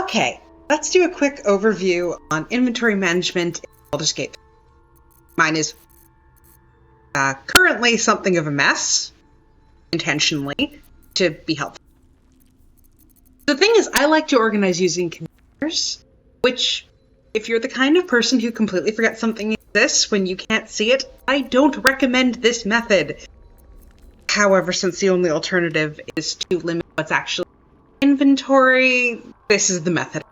Okay, let's do a quick overview on inventory management in Baldur's Gate. Mine is currently something of a mess, intentionally, to be helpful. The thing is, I like to organize using containers, which, if you're the kind of person who completely forgets something exists when you can't see it, I don't recommend this method. However, since the only alternative is to limit what's actually in inventory, this is the method.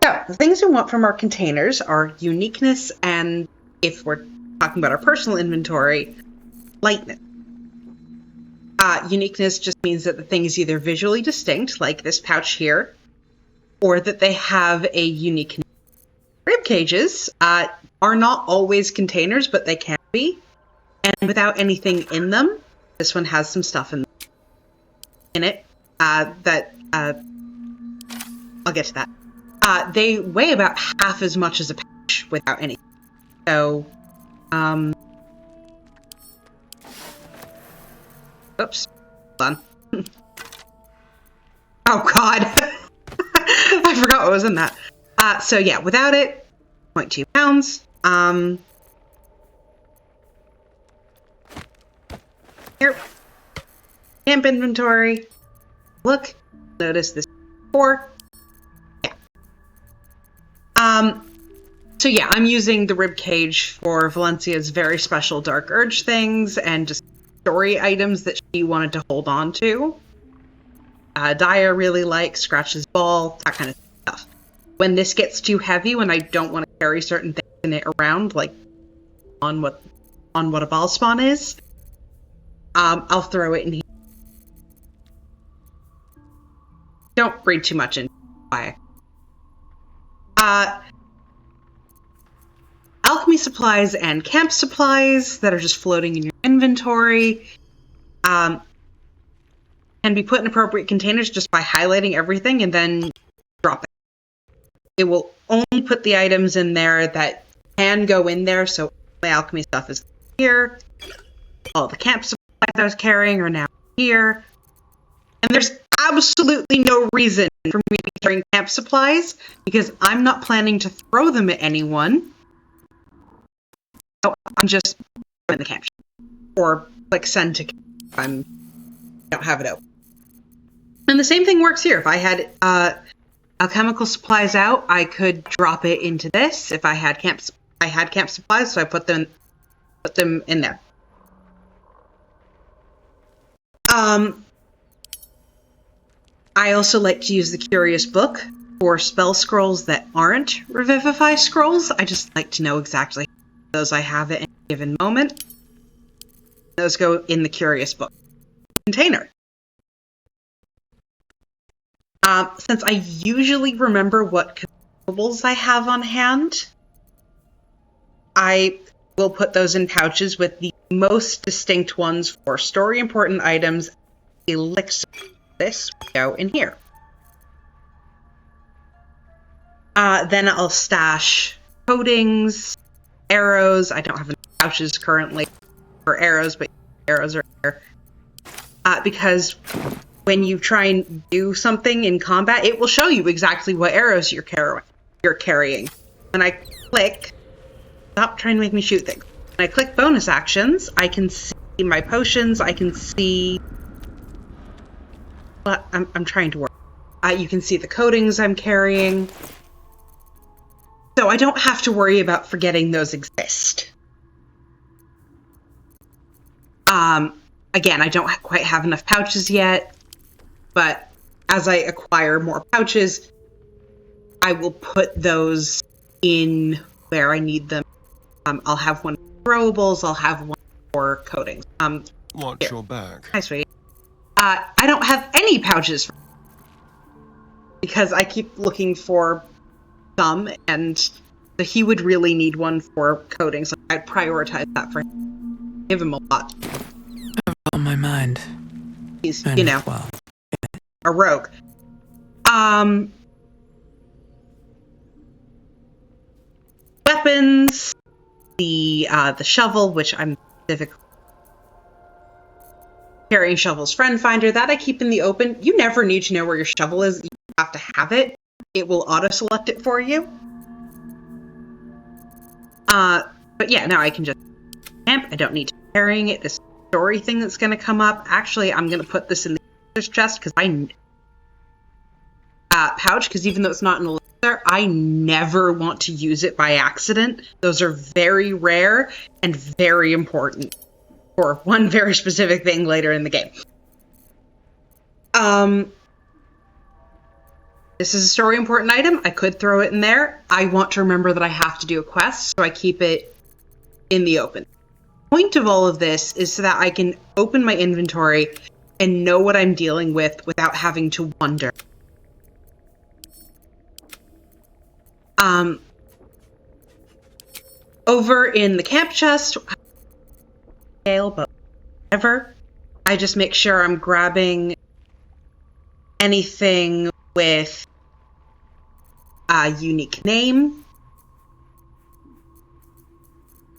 So, the things we want from our containers are uniqueness and, if we're talking about our personal inventory, lightness. Uniqueness just means that the thing is either visually distinct, like this pouch here, or that they have a unique name. Rib cages are not always containers, but they can be. And without anything in them, this one has some stuff in it that I'll get to that. They weigh about half as much as a pouch without anything. So, oops, hold on. Oh God, I forgot what was in that. So yeah, without it, 0.2 pounds. Here, camp inventory. Look, notice this 4. Yeah. So yeah, I'm using the rib cage for Valencia's very special Dark Urge things and just story items that she wanted to hold on to. Daya really likes Scratch's ball, that kind of stuff. When this gets too heavy, when I don't want to carry certain things in it around, like on what a ball spawn is, I'll throw it in here. Don't read too much into why. Alchemy supplies and camp supplies that are just floating in your inventory can be put in appropriate containers just by highlighting everything and then drop it. It will only put the items in there that can go in there, so my alchemy stuff is here. All the camp supplies I was carrying are now here. And there's absolutely no reason for me to be carrying camp supplies because I'm not planning to throw them at anyone. So I'm just in the camp or like send to camp if I don't have it open. And the same thing works here. If I had alchemical supplies out, I could drop it into this. If I had camp supplies, so I put them in there. I also like to use the Curious Book for spell scrolls that aren't Revivify scrolls. I just like to know exactly how those I have at any given moment. Those go in the Curious Book container. Since I usually remember what consumables I have on hand, I will put those in pouches with the most distinct ones for story important items. Elixir. This will go in here. Then I'll stash coatings, arrows. I don't have any pouches currently for arrows, but arrows are here. Because when you try and do something in combat, it will show you exactly what arrows you're carrying. When I click, stop trying to make me shoot things. When I click bonus actions, I can see my potions, I can see what I'm trying to work. You can see the coatings I'm carrying. So I don't have to worry about forgetting those exist. Again, I don't quite have enough pouches yet, but as I acquire more pouches, I will put those in where I need them. I'll have one for throwables, I'll have one for coatings. Watch your back. Hi, sweetie. I don't have any pouches because I keep looking for some, and he would really need one for coatings. So I'd prioritize that for him. Give him a lot. On my mind. He's, and, you know, well, a rogue. Weapons, the shovel, which I'm specifically carrying Shovel's Friend Finder, that I keep in the open. You never need to know where your shovel is. You have to have it. It will auto-select it for you. But yeah, now I can just camp. I don't need to be carrying it. This story thing that's going to come up. Actually, I'm going to put this in the user's chest because pouch, because even though it's not an elixir, I never want to use it by accident. Those are very rare and very important for one very specific thing later in the game. This is a story important item. I could throw it in there. I want to remember that I have to do a quest, so I keep it in the open. The point of all of this is so that I can open my inventory and know what I'm dealing with without having to wonder. Over in the camp chest, but whatever, I just make sure I'm grabbing anything with a unique name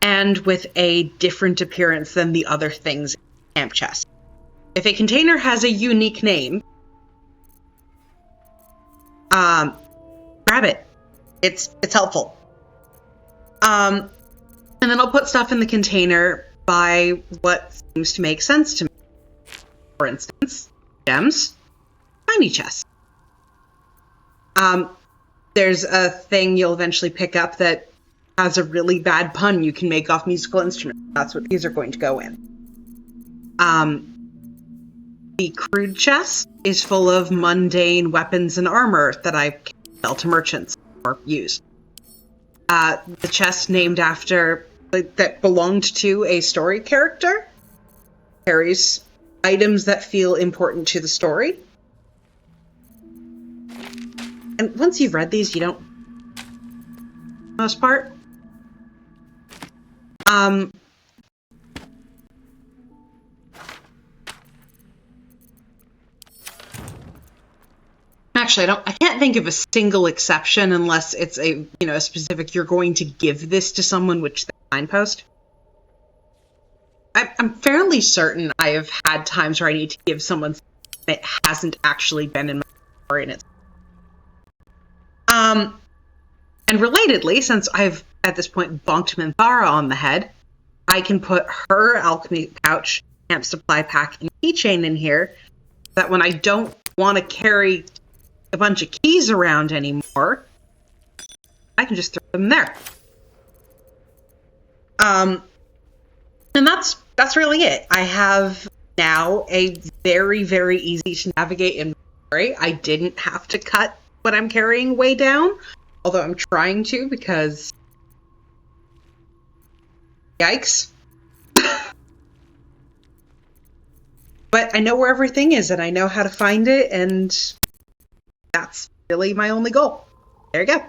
and with a different appearance than the other things in the camp chest. If a container has a unique name, grab it. It's helpful. And then I'll put stuff in the container by what seems to make sense to me. For instance, gems, tiny chests. There's a thing you'll eventually pick up that has a really bad pun you can make off musical instruments. That's what these are going to go in. The crude chest is full of mundane weapons and armor that I can sell to merchants or use. The chest named after, that belonged to a story character, carries items that feel important to the story. And once you've read these, you don't, for the most part. Actually, I can't think of a single exception unless it's a specific, you're going to give this to someone, which they signpost. I'm fairly certain I have had times where I need to give someone something that hasn't actually been in my story, and it's and relatedly, since I've at this point bonked Minthara on the head, I can put her alchemy pouch, camp supply pack, and keychain in here, so that when I don't want to carry a bunch of keys around anymore, I can just throw them there. And that's really it. I have now a very, very easy to navigate inventory. I didn't have to cut what I'm carrying way down, although I'm trying to because yikes. But I know where everything is and I know how to find it, and that's really my only goal. There you go.